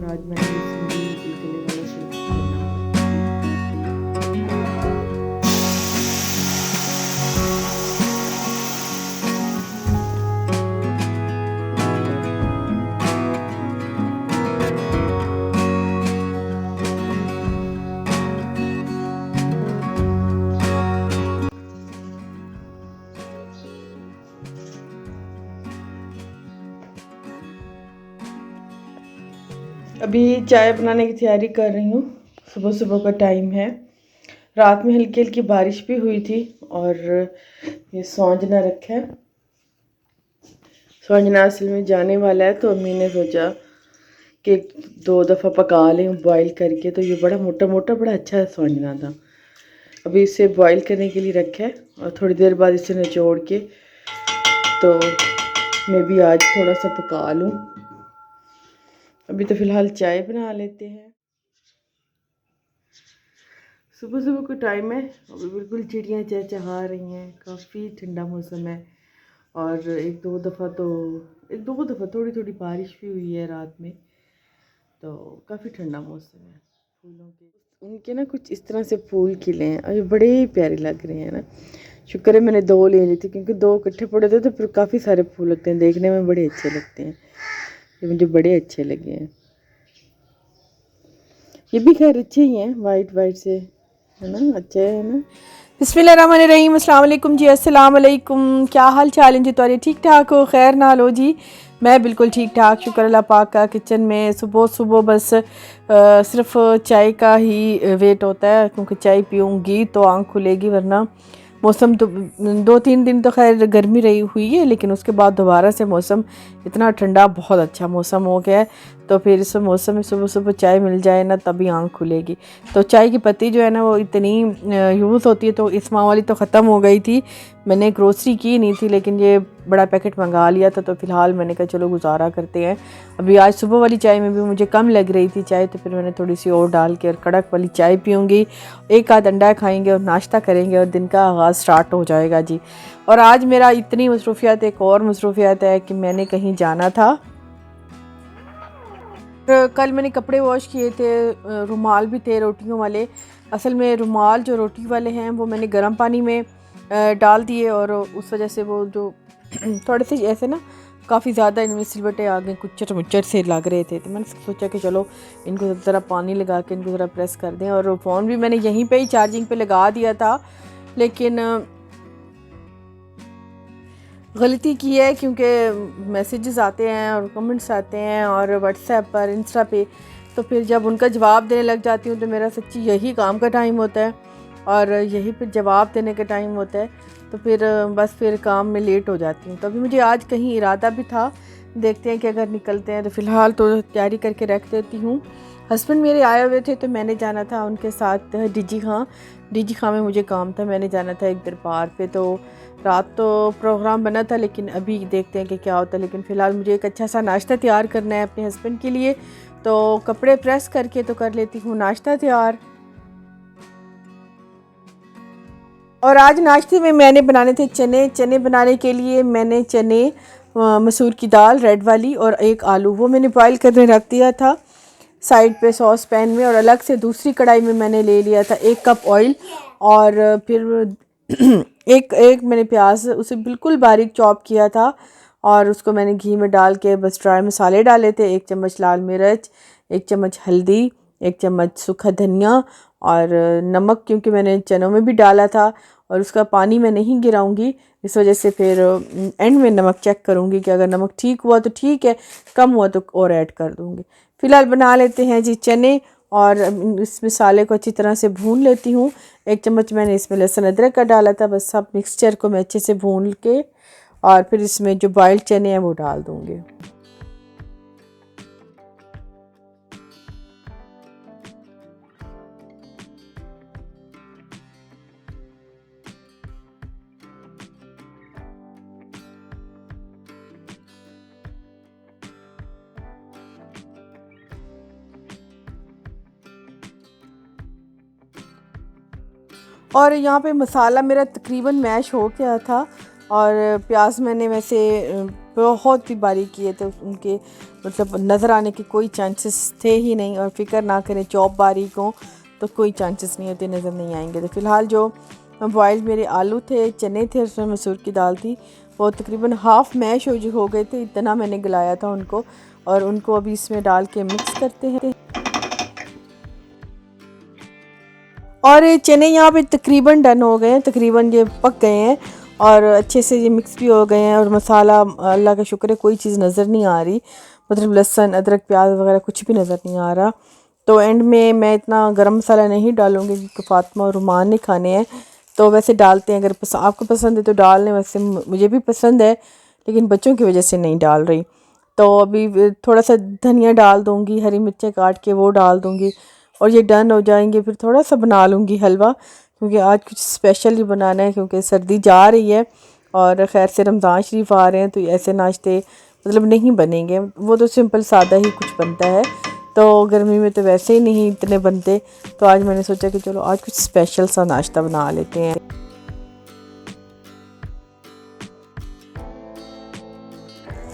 और आज मैंने इसमें एक गले वाला सूट पहना। अभी चाय बनाने की तैयारी कर रही हूँ। सुबह सुबह का टाइम है। रात में हल्की हल्की बारिश भी हुई थी और ये सौंजना रखा है। सौंजना असल में जाने वाला है तो अम्मी ने सोचा कि 2 दफ़ा पका लें बॉईल करके। तो ये बड़ा मोटा मोटा बड़ा अच्छा सौंजना था। अभी इसे बॉईल करने के लिए रखा है और थोड़ी देर बाद इसे निचोड़ के तो मैं भी आज थोड़ा सा पका लूँ। अभी तो फ़िलहाल चाय बना लेते हैं। सुबह सुबह का टाइम है। अभी बिल्कुल चिड़ियाँ चहचहा रही हैं। काफ़ी ठंडा मौसम है और एक दो दफ़ा थोड़ी थोड़ी बारिश भी हुई है रात में। तो काफ़ी ठंडा मौसम है। फूलों के उनके ना कुछ इस तरह से फूल खिले हैं और ये बड़े ही प्यारे लग रहे हैं ना। शुक्र है मैंने 2 ले ली थी क्योंकि 2 इकट्ठे पड़े थे तो फिर काफ़ी सारे फूल लगते हैं, देखने में बड़े अच्छे लगते हैं। ये मुझे बड़े अच्छे लगे हैं। ये भी खैर अच्छे ही हैं, वाइट वाइट से है ना, अच्छे है ना। बिस्मिल्लाहिर्रहमानिर्रहीम। अस्सलाम वालेकुम जी। अस्सलाम वालेकुम। क्या हाल चाल है जी तुम्हारे? ठीक ठाक हो? खैर ना लो जी। मैं बिल्कुल ठीक ठाक, शुक्र अल्लाह पाक का। किचन में सुबह सुबह बस सिर्फ चाय का ही वेट होता है क्योंकि चाय पीऊँगी तो आँख खुलेगी, वरना मौसम तो 2-3 दिन तो खैर गर्मी रही हुई है, लेकिन उसके बाद दोबारा से मौसम इतना ठंडा, बहुत अच्छा मौसम हो गया है। तो फिर इस मौसम में सुबह सुबह चाय मिल जाए ना तभी आँख खुलेगी। तो चाय की पत्ती जो है ना वो इतनी यूज़ होती है, तो इस माह वाली तो ख़त्म हो गई थी। मैंने ग्रोसरी की नहीं थी लेकिन ये बड़ा पैकेट मंगा लिया था, तो फ़िलहाल मैंने कहा चलो गुजारा करते हैं। अभी आज सुबह वाली चाय में भी मुझे कम लग रही थी चाय, तो फिर मैंने थोड़ी सी और डाल के और कड़क वाली चाय पीऊँगी। एक आध अंडा खाएंगे और नाश्ता करेंगे और दिन का आगाज़ स्टार्ट हो जाएगा जी। और आज मेरा इतनी मसरूफियत, एक और मसरूफियत है कि मैंने कहीं जाना था। कल मैंने कपड़े वॉश किए थे, रुमाल भी थे रोटियों वाले। असल में रुमाल जो रोटी वाले हैं वो मैंने गर्म पानी में डाल दिए और उस वजह से वो जो थोड़े से ऐसे ना काफ़ी ज़्यादा इनमें सिलवटें आ गई, कुचर मुचर से लग रहे थे। तो मैंने सोचा कि चलो इनको ज़रा पानी लगा के इनको ज़रा प्रेस कर दें। और फ़ोन भी मैंने यहीं पे ही चार्जिंग पे लगा दिया था, लेकिन गलती की है क्योंकि मैसेजेस आते हैं और कमेंट्स आते हैं और व्हाट्सएप पर, इंस्टा पे, तो फिर जब उनका जवाब देने लग जाती हूँ तो मेरा सच्ची यही काम का टाइम होता है और यही फिर जवाब देने का टाइम होता है। तो फिर बस फिर काम में लेट हो जाती हूँ। तो अभी मुझे आज कहीं इरादा भी था, देखते हैं कि अगर निकलते हैं तो फ़िलहाल तो तैयारी करके रख देती हूँ। हस्बैंड मेरे आए हुए थे तो मैंने जाना था उनके साथ डीजी खां में मुझे काम था, मैंने जाना था एक दरबार पे। तो रात तो प्रोग्राम बना था लेकिन अभी देखते हैं कि क्या होता है। लेकिन फ़िलहाल मुझे एक अच्छा सा नाश्ता तैयार करना है अपने हस्बैंड के लिए, तो कपड़े प्रेस करके तो कर लेती हूँ नाश्ता तैयार। और आज नाश्ते में मैंने बनाने थे चने बनाने के लिए मैंने चने, मसूर की दाल रेड वाली और एक आलू, वो मैंने बॉईल करने रख दिया था साइड पे सॉस पैन में। और अलग से दूसरी कढ़ाई में मैंने ले लिया था 1 कप ऑयल और फिर एक एक मैंने प्याज उसे बिल्कुल बारीक चॉप किया था और उसको मैंने घी में डाल के बस ड्राई मसाले डाले थे। 1 चम्मच लाल मिर्च, 1 चम्मच हल्दी, 1 चम्मच सूखा धनिया और नमक, क्योंकि मैंने चनों में भी डाला था और उसका पानी मैं नहीं गिराऊंगी, इस वजह से फिर एंड में नमक चेक करूंगी कि अगर नमक ठीक हुआ तो ठीक है, कम हुआ तो और ऐड कर दूंगी। फ़िलहाल बना लेते हैं जी चने और इस मसाले को अच्छी तरह से भून लेती हूँ। 1 चम्मच मैंने इसमें लहसुन अदरक का डाला था। बस सब मिक्सचर को मैं अच्छे से भून के और फिर इसमें जो बॉइल्ड चने हैं वो डाल दूँगी। और यहाँ पे मसाला मेरा तकरीबन मैश हो गया था और प्याज मैंने वैसे बहुत ही बारीक किए थे, उनके मतलब नज़र आने के कोई चांसेस थे ही नहीं। और फिक्र ना करें चॉप बारीक हो तो कोई चांसेस नहीं होते, नज़र नहीं आएंगे। तो फ़िलहाल जो बॉइल्ड मेरे आलू थे, चने थे, उसमें मसूर की दाल थी, वो तकरीबन हाफ़ मैश हो गए थे, इतना मैंने गलाया था उनको। और उनको अभी इसमें डाल के मिक्स करते हैं। और ये चने यहाँ पे तकरीबन डन हो गए हैं, तकरीबन ये पक गए हैं और अच्छे से ये मिक्स भी हो गए हैं। और मसाला अल्लाह का शुक्र है कोई चीज़ नज़र नहीं आ रही, मतलब लहसुन अदरक प्याज वगैरह कुछ भी नज़र नहीं आ रहा। तो एंड में मैं इतना गरम मसाला नहीं डालूँगी क्योंकि फ़ातिमा और रुमान ने खाने हैं, तो वैसे डालते हैं। अगर आपको पसंद है तो डाल लें, वैसे मुझे भी पसंद है लेकिन बच्चों की वजह से नहीं डाल रही। तो अभी थोड़ा सा धनिया डाल दूँगी, हरी मिर्चें काट के वो डाल दूँगी और ये डन हो जाएंगे। फिर थोड़ा सा बना लूँगी हलवा, क्योंकि आज कुछ स्पेशल ही बनाना है क्योंकि सर्दी जा रही है और खैर से रमज़ान शरीफ आ रहे हैं, तो ऐसे नाश्ते मतलब नहीं बनेंगे, वो तो सिंपल सादा ही कुछ बनता है। तो गर्मी में तो वैसे ही नहीं इतने बनते, तो आज मैंने सोचा कि चलो आज कुछ स्पेशल सा नाश्ता बना लेते हैं।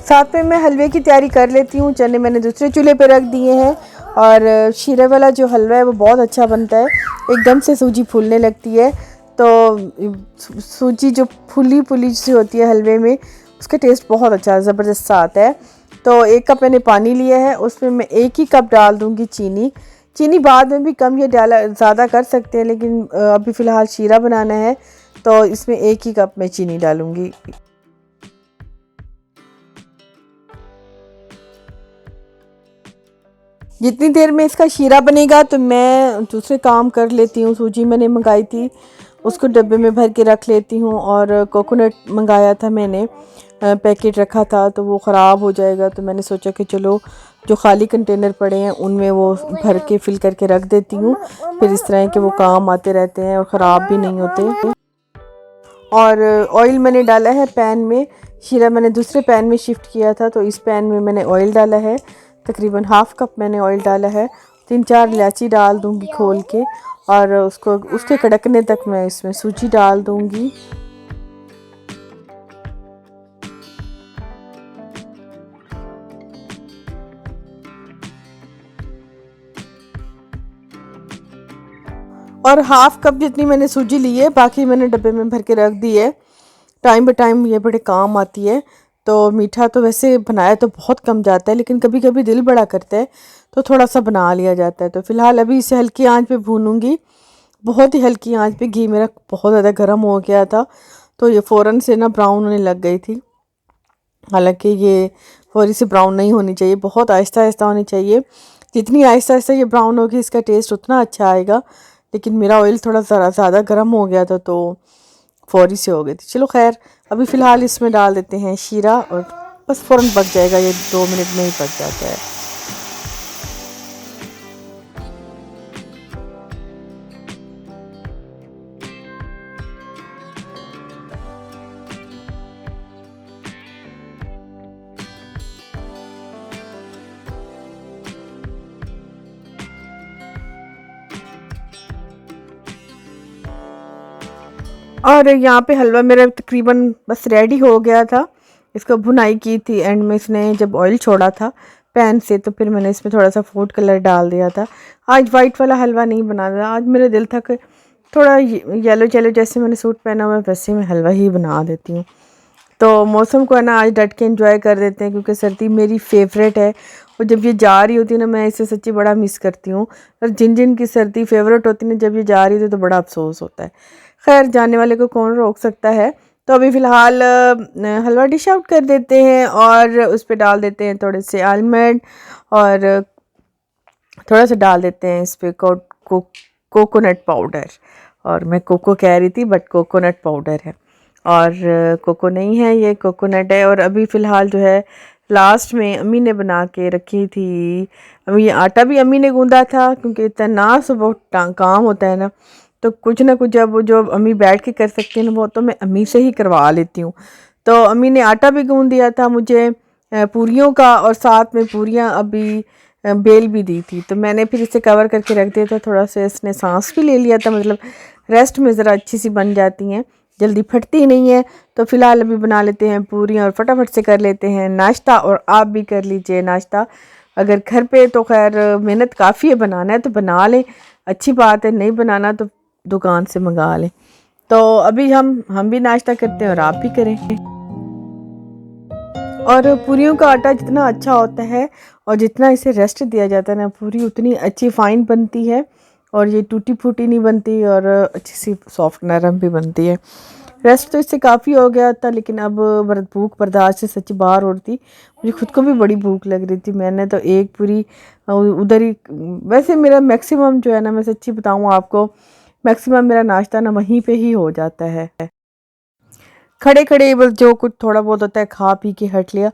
साथ में मैं हलवे की तैयारी कर लेती हूँ। चने मैंने दूसरे चूल्हे पे रख दिए हैं और शीरे वाला जो हलवा है वो बहुत अच्छा बनता है, एकदम से सूजी फूलने लगती है। तो सूजी जो फूली फूली सी होती है हलवे में, उसका टेस्ट बहुत अच्छा ज़बरदस्त सा आता है। तो 1 कप मैंने पानी लिया है, उसमें मैं 1 ही कप डाल दूँगी चीनी। चीनी बाद में भी कम या डाला ज़्यादा कर सकते हैं, लेकिन अभी फ़िलहाल शीरा बनाना है तो इसमें 1 ही कप मैं चीनी डालूँगी। जितनी देर में इसका शीरा बनेगा तो मैं दूसरे काम कर लेती हूँ। सूजी मैंने मंगाई थी, उसको डब्बे में भर के रख लेती हूँ। और कोकोनट मंगाया था मैंने, पैकेट रखा था तो वो ख़राब हो जाएगा, तो मैंने सोचा कि चलो जो खाली कंटेनर पड़े हैं उनमें वो भर के फिल करके रख देती हूँ, फिर इस तरह के वो काम आते रहते हैं और ख़राब भी नहीं होते। और ऑयल मैंने डाला है पैन में, शीरा मैंने दूसरे पैन में शिफ्ट किया था तो इस पैन में मैंने ऑयल डाला है, तकरीबन हाफ़ कप मैंने ऑयल डाला है। 3-4 इलायची डाल दूंगी खोल के और उसको उसके कड़कने तक मैं इसमें सूजी डाल दूंगी। और हाफ़ कप जितनी मैंने सूजी ली है, बाकी मैंने डब्बे में भर के रख दी है। टाइम बाय टाइम ये बड़े काम आती है। तो मीठा तो वैसे बनाया तो बहुत कम जाता है, लेकिन कभी कभी दिल बड़ा करता है तो थोड़ा सा बना लिया जाता है। तो फ़िलहाल अभी इसे हल्की आंच पे भूनूंगी, बहुत ही हल्की आंच पे। घी मेरा बहुत ज़्यादा गर्म हो गया था तो ये फ़ौरन से ना ब्राउन होने लग गई थी, हालांकि ये फ़ौरी से ब्राउन नहीं होनी चाहिए, बहुत आहिस्ता आहिस्ता होनी चाहिए। जितनी आहिस्ता आहिस्ता ये ब्राउन होगी इसका टेस्ट उतना अच्छा आएगा। लेकिन मेरा ऑयल थोड़ा ज़्यादा गर्म हो गया था तो फ़ौरी से हो गई थी। चलो खैर, अभी फ़िलहाल इसमें डाल देते हैं शीरा और बस फ़ौरन पक जाएगा, ये 2 मिनट में ही पक जाता है। और यहाँ पे हलवा मेरा तकरीबन बस रेडी हो गया था। इसको भुनाई की थी एंड में इसने जब ऑयल छोड़ा था पैन से, तो फिर मैंने इसमें थोड़ा सा फूड कलर डाल दिया था। आज वाइट वाला हलवा नहीं बना था, आज मेरा दिल था कि थोड़ा येलो येलो, जैसे मैंने सूट पहना हुआ है वैसे मैं हलवा ही बना देती हूँ। तो मौसम को है ना आज डट के एंजॉय कर देते हैं, क्योंकि सर्दी मेरी फेवरेट है और जब ये जा रही होती है ना मैं इसे सच्ची बड़ा मिस करती हूँ। और जिन जिन की सर्दी फेवरेट होती है ना, जब ये जा रही होती है तो बड़ा अफसोस होता है। खैर, जाने वाले को कौन रोक सकता है। तो अभी फ़िलहाल हलवा डिश आउट कर देते हैं और उस पर डाल देते हैं थोड़े से आलमंड और थोड़ा सा डाल देते हैं इस पर कोकोनट पाउडर। और मैं कोको कह रही थी बट कोकोनट पाउडर है, और कोको नहीं है, ये कोकोनट है। और अभी फ़िलहाल जो है लास्ट में अम्मी ने बना के रखी थी। अभी ये आटा भी अम्मी ने गूंदा था, क्योंकि इतना सुबह काम होता है ना, तो कुछ ना कुछ जब जो अम्मी बैठ के कर सकती हैं ना वो तो मैं अम्मी से ही करवा लेती हूँ। तो अम्मी ने आटा भी गूंद दिया था मुझे पूरियों का, और साथ में पूरियाँ अभी बेल भी दी थी। तो मैंने फिर इसे कवर करके रख दिया था, थोड़ा सा इसने सांस भी ले लिया था, मतलब रेस्ट में ज़रा अच्छी सी बन जाती हैं। जल्दी फटती नहीं है। तो फ़िलहाल अभी बना लेते हैं पूरी और फटाफट से कर लेते हैं नाश्ता। और आप भी कर लीजिए नाश्ता, अगर घर पे तो खैर मेहनत काफ़ी है, बनाना है तो बना लें, अच्छी बात है, नहीं बनाना तो दुकान से मंगा लें। तो अभी हम भी नाश्ता करते हैं और आप भी करें। और पूरियों का आटा जितना अच्छा होता है और जितना इसे रेस्ट दिया जाता है ना, पूरी उतनी अच्छी फाइन बनती है और ये टूटी फूटी नहीं बनती और अच्छी सी सॉफ्ट नरम भी बनती है। रेस्ट तो इससे काफ़ी हो गया था, लेकिन अब भूख बर्दाश्त से सच्ची बाहर हो रही थी। मुझे खुद को भी बड़ी भूख लग रही थी। मैंने तो एक पूरी उधर ही, वैसे मेरा मैक्सिमम जो है ना, मैं सच्ची बताऊँ आपको, मैक्सिमम मेरा नाश्ता ना वहीं पे ही हो जाता है। खड़े खड़े बस जो कुछ थोड़ा बहुत होता है खा पी के हट लिया,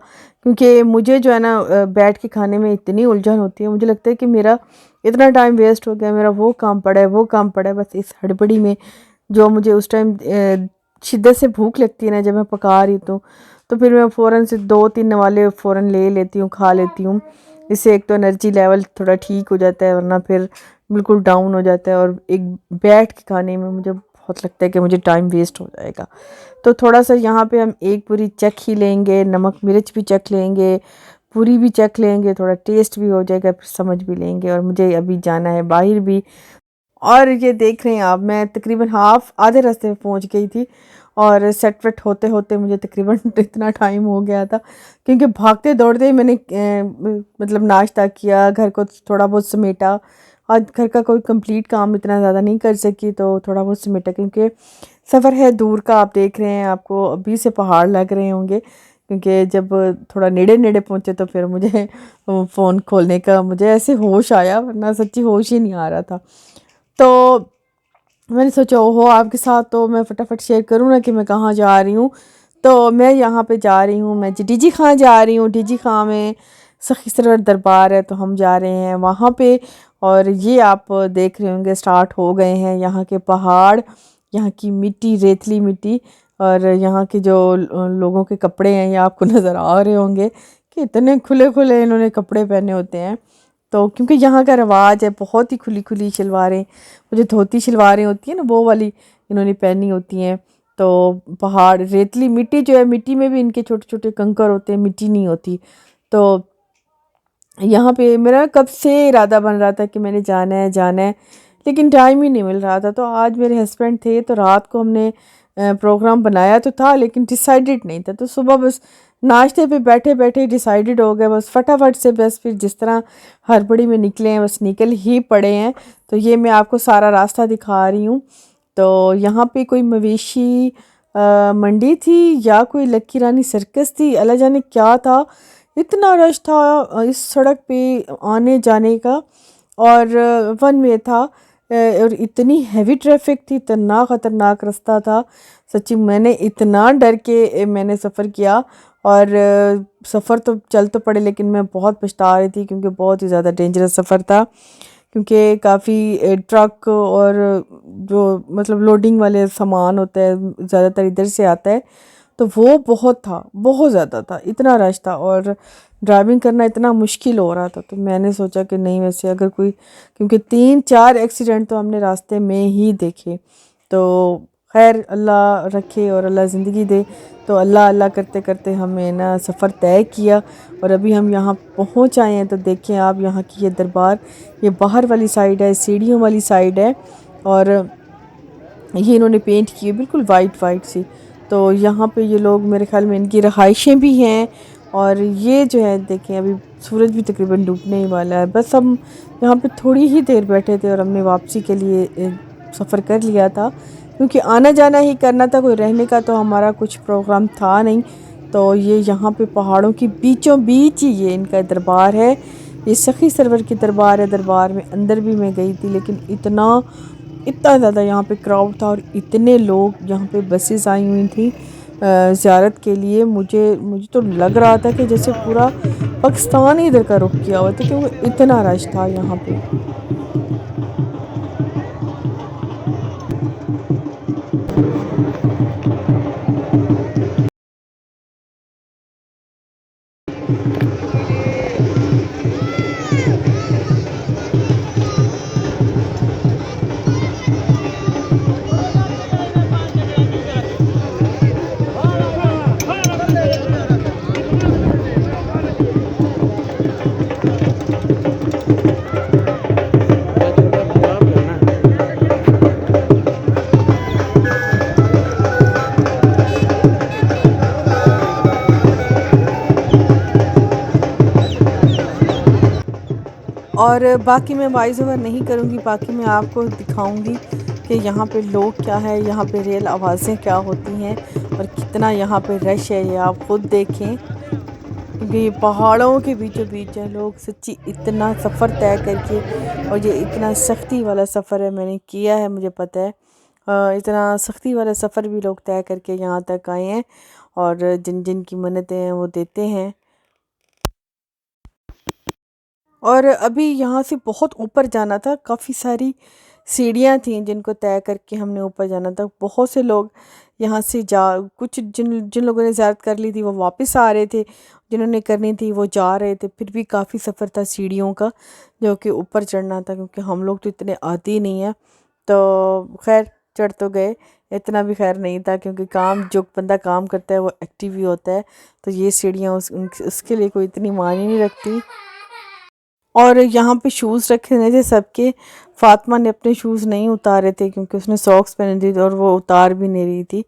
क्योंकि मुझे जो है ना बैठ के खाने में इतनी उलझन होती है। मुझे लगता है कि मेरा इतना टाइम वेस्ट हो गया, मेरा वो काम पड़ा है वो काम पड़ा है, बस इस हड़बड़ी में जो मुझे उस टाइम शिद्दत से भूख लगती है ना, जब मैं पका रही तो फिर मैं फ़ौरन से 2-3 नवाले फ़ौरन ले लेती हूँ, खा लेती हूँ। इससे एक तो एनर्जी लेवल थोड़ा ठीक हो जाता है, वरना फिर बिल्कुल डाउन हो जाता है। और एक बैठ के खाने में मुझे बहुत लगता है कि मुझे टाइम वेस्ट हो जाएगा। तो थोड़ा सा यहाँ पे हम एक पूरी चख ही लेंगे, नमक मिर्च भी चख लेंगे, पूरी भी चख लेंगे, थोड़ा टेस्ट भी हो जाएगा, फिर समझ भी लेंगे। और मुझे अभी जाना है बाहर भी। और ये देख रहे हैं आप, मैं तकरीबन आधे रास्ते में पहुँच गई थी और सेट वेट होते होते मुझे तकरीबन इतना टाइम हो गया था, क्योंकि भागते दौड़ते ही मैंने मतलब नाश्ता किया, घर को थोड़ा बहुत समेटा। आज घर का कोई कंप्लीट काम इतना ज़्यादा नहीं कर सकी, तो थोड़ा बहुत समेटा, क्योंकि सफ़र है दूर का। आप देख रहे हैं, आपको अभी से पहाड़ लग रहे होंगे, क्योंकि जब थोड़ा नेड़े नेड़े पहुँचे तो फिर मुझे फ़ोन खोलने का मुझे ऐसे होश आया, वरना सच्ची होश ही नहीं आ रहा था। तो मैंने सोचा ओहो, आपके साथ तो मैं फटाफट शेयर करूँ ना कि मैं कहाँ जा रही हूँ। तो मैं यहाँ पे जा रही हूँ, मैं डीजी खां जा रही हूँ। डीजी खां में सखी सरवर दरबार है, तो हम जा रहे हैं वहाँ पे। और ये आप देख रहे होंगे स्टार्ट हो गए हैं यहाँ के पहाड़, यहाँ की मिट्टी, रेतली मिट्टी, और यहाँ के जो लोगों के कपड़े हैं ये आपको नज़र आ रहे होंगे कि इतने खुले खुले इन्होंने कपड़े पहने होते हैं। तो क्योंकि यहाँ का रिवाज है बहुत ही खुली खुली शलवारें, वो जो धोती शलवारें होती हैं ना, वो वाली इन्होंने पहनी होती हैं। तो पहाड़, रेतली मिट्टी जो है, मिट्टी में भी इनके छोटे छोटे कंकर होते हैं, मिट्टी नहीं होती। तो यहाँ पे मेरा कब से इरादा बन रहा था कि मैंने जाना है, लेकिन टाइम ही नहीं मिल रहा था। तो आज मेरे हस्बैंड थे, तो रात को हमने प्रोग्राम बनाया तो था, लेकिन डिसाइडेड नहीं था। तो सुबह बस नाश्ते पे बैठे बैठे डिसाइडेड हो गया, बस फटाफट से, बस फिर जिस तरह हड़बड़ी में निकले हैं बस निकल ही पड़े हैं। तो ये मैं आपको सारा रास्ता दिखा रही हूँ। तो यहाँ पे कोई मवेशी मंडी थी या कोई लक्की रानी सर्कस थी, अल्लाह जाने क्या था। इतना रश था इस सड़क पे आने जाने का, और वन वे था, और इतनी हैवी ट्रैफिक थी, इतना ख़तरनाक रास्ता था। सच्ची मैंने इतना डर के मैंने सफ़र किया। और सफ़र तो चल तो पड़े, लेकिन मैं बहुत पछता रही थी, क्योंकि बहुत ही ज़्यादा डेंजरस सफ़र था। क्योंकि काफ़ी ट्रक और जो मतलब लोडिंग वाले सामान होता है ज़्यादातर इधर से आता है, तो वो बहुत था, बहुत ज़्यादा था, इतना रश था और ड्राइविंग करना इतना मुश्किल हो रहा था। तो मैंने सोचा कि नहीं, वैसे अगर कोई, क्योंकि 3-4 एक्सीडेंट तो हमने रास्ते में ही देखे। तो खैर अल्लाह रखे और अल्लाह ज़िंदगी दे। तो अल्लाह अल्लाह करते करते हमने ना सफ़र तय किया और अभी हम यहाँ पहुँच आए हैं। तो देखें आप, यहाँ की ये दरबार, ये बाहर वाली साइड है, सीढ़ियों वाली साइड है, और ये इन्होंने पेंट की है बिल्कुल वाइट वाइट सी। तो यहाँ पे ये लोग, मेरे ख्याल में इनकी रहाइशें भी हैं। और ये जो है देखें, अभी सूरज भी तकरीबन डूबने ही वाला है। बस हम यहाँ पे थोड़ी ही देर बैठे थे और हमने वापसी के लिए सफ़र कर लिया था, क्योंकि आना जाना ही करना था, कोई रहने का तो हमारा कुछ प्रोग्राम था नहीं। तो ये यहाँ पे पहाड़ों की बीचों बीच ही ये इनका दरबार है, ये सखी सरवर की दरबार है। दरबार में अंदर भी मैं गई थी, लेकिन इतना ज़्यादा यहाँ पे क्राउड था और इतने लोग, यहाँ पे बसेस आई हुई थी ज़ियारत के लिए। मुझे तो लग रहा था कि जैसे पूरा पाकिस्तान ही इधर का रुख किया हुआ था, क्योंकि इतना रश था यहाँ पे। और बाकी मैं वॉइस ओवर नहीं करूँगी, बाकी मैं आपको दिखाऊँगी कि यहाँ पे लोग क्या है, यहाँ पे रियल आवाज़ें क्या होती हैं और कितना यहाँ पे रश है, ये आप ख़ुद देखें। क्योंकि ये पहाड़ों के बीचों बीच है, लोग सच्ची इतना सफ़र तय करके, और ये इतना सख्ती वाला सफ़र है, मैंने किया है, मुझे पता है। इतना सख्ती वाला सफ़र भी लोग तय करके यहाँ तक आए हैं और जिन जिन की मन्नतें हैं वो देते हैं। और अभी यहाँ से बहुत ऊपर जाना था, काफ़ी सारी सीढ़ियाँ थीं जिनको तय करके हमने ऊपर जाना था। बहुत से लोग यहाँ से कुछ जिन जिन लोगों ने ज़ियारत कर ली थी वो वापस आ रहे थे, जिन्होंने करनी थी वो जा रहे थे। फिर भी काफ़ी सफ़र था सीढ़ियों का जो कि ऊपर चढ़ना था, क्योंकि हम लोग तो इतने आते ही नहीं हैं। तो खैर चढ़ तो गए, इतना भी खैर नहीं था, क्योंकि काम जो बंदा काम करता है वो एक्टिव ही होता है। तो ये सीढ़ियाँ उसके लिए कोई इतनी मायने नहीं रखती। और यहाँ पे शूज़ रखे हुए थे सबके। फ़ातिमा ने अपने शूज़ नहीं उतारे थे क्योंकि उसने सॉक्स पहने थी और वो उतार भी नहीं रही थी,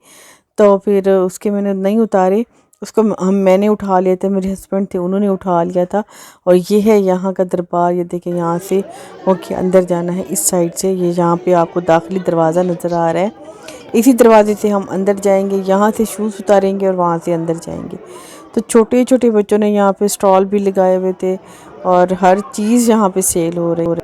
तो फिर उसके मैंने नहीं उतारे। उसको मैंने उठा लिए थे, मेरे हस्बैंड थे उन्होंने उठा लिया था। और ये है यहाँ का दरबार, ये देखें, यहाँ से होके अंदर जाना है इस साइड से। ये यहाँ पे आपको दाखिली दरवाज़ा नज़र आ रहा है, इसी दरवाजे से हम अंदर जाएंगे, यहाँ से शूज़ उतारेंगे और वहाँ से अंदर जाएंगे। तो छोटे छोटे बच्चों ने यहाँ पे स्टॉल भी लगाए हुए थे और हर चीज़ यहाँ पे सेल हो रही।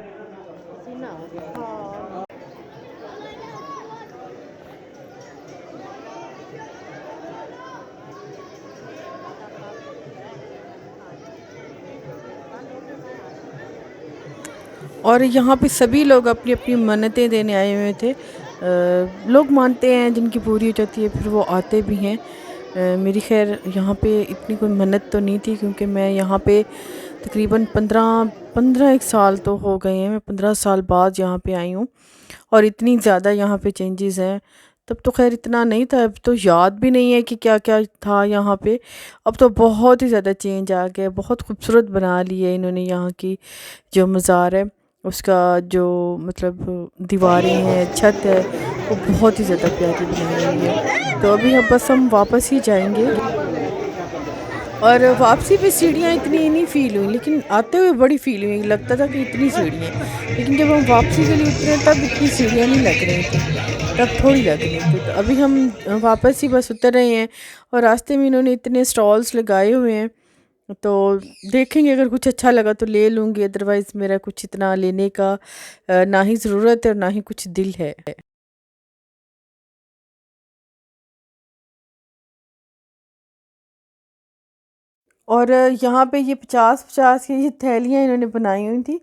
और यहाँ पे सभी लोग अपनी अपनी मन्नतें देने आए हुए थे। लोग मानते हैं, जिनकी पूरी हो जाती है फिर वो आते भी हैं। मेरी खैर यहाँ पे इतनी कोई मन्नत तो नहीं थी, क्योंकि मैं यहाँ पे तकरीबन 15 एक साल तो हो गए हैं। मैं 15 साल बाद यहाँ पे आई हूँ और इतनी ज़्यादा यहाँ पे चेंजेस हैं। तब तो खैर इतना नहीं था, अब तो याद भी नहीं है कि क्या क्या था यहाँ पे। अब तो बहुत ही ज़्यादा चेंज आ गया, बहुत खूबसूरत बना ली है इन्होंने यहाँ की जो मज़ार है उसका, जो मतलब दीवारें हैं, छत है, वो बहुत ही ज़्यादा प्यारी बनाई हुई है। तो अभी बस हम वापस ही जाएंगे। और वापसी पे सीढ़ियाँ इतनी नहीं फ़ील हुई, लेकिन आते हुए बड़ी फ़ील हुई। लगता था कि इतनी सीढ़ियाँ हैं, लेकिन जब हम वापसी के लिए उतरे तब इतनी सीढ़ियाँ नहीं लग रही थी, तब थोड़ी लग रही थी। तो अभी हम वापस ही बस उतर रहे हैं और रास्ते में इन्होंने इतने स्टॉल्स लगाए हुए हैं, तो देखेंगे, अगर कुछ अच्छा लगा तो ले लूँगी, अदरवाइज़ मेरा कुछ इतना लेने का ना ही ज़रूरत है और ना ही कुछ दिल है। और यहाँ पे ये 50-50 की ये थैलियाँ इन्होंने बनाई हुई थी।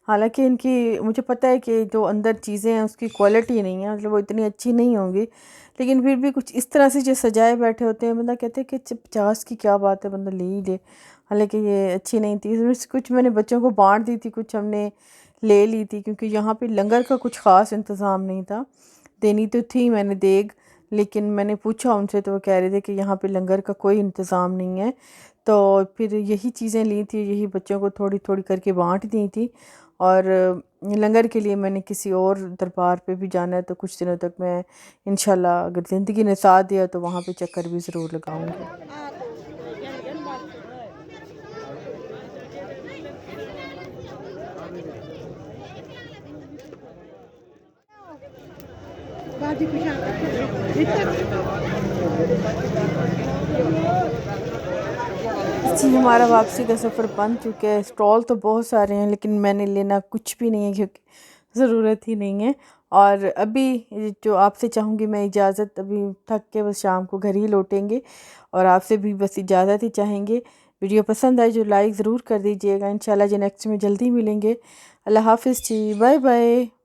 हालाँकि इनकी मुझे पता है कि जो अंदर चीज़ें हैं उसकी क्वालिटी नहीं है, मतलब वो इतनी अच्छी नहीं होंगी, लेकिन फिर भी कुछ इस तरह से जो सजाए बैठे होते हैं, बंदा कहते हैं कि 50 की क्या बात है, बंदा ले ही ले। हालाँकि ये अच्छी नहीं थी, इसमें से कुछ मैंने बच्चों को बाँट दी थी, कुछ हमने ले ली थी, क्योंकि यहाँ पे लंगर का कुछ ख़ास इंतज़ाम नहीं था। देनी तो थी मैंने देग, लेकिन मैंने पूछा उनसे तो वो कह रहे थे कि यहाँ पे लंगर का कोई इंतज़ाम नहीं है। तो फिर यही चीज़ें ली थी, यही बच्चों को थोड़ी थोड़ी करके बांट दी थी। और लंगर के लिए मैंने किसी और दरबार पे भी जाना है, तो कुछ दिनों तक मैं इंशाल्लाह अगर ज़िंदगी ने साथ दिया तो वहाँ पे चक्कर भी ज़रूर लगाऊंगी। जी, हमारा वापसी का सफ़र बन चुका है। स्टॉल तो बहुत सारे हैं, लेकिन मैंने लेना कुछ भी नहीं है, क्योंकि ज़रूरत ही नहीं है। और अभी जो आपसे चाहूँगी मैं इजाज़त, अभी थक के बस शाम को घर ही लौटेंगे, और आपसे भी बस इजाज़त ही चाहेंगे। वीडियो पसंद आए जो लाइक ज़रूर कर दीजिएगा। इंशाल्लाह जी नेक्स्ट में जल्दी मिलेंगे। अल्लाह हाफ़िज़ जी, बाय बाय।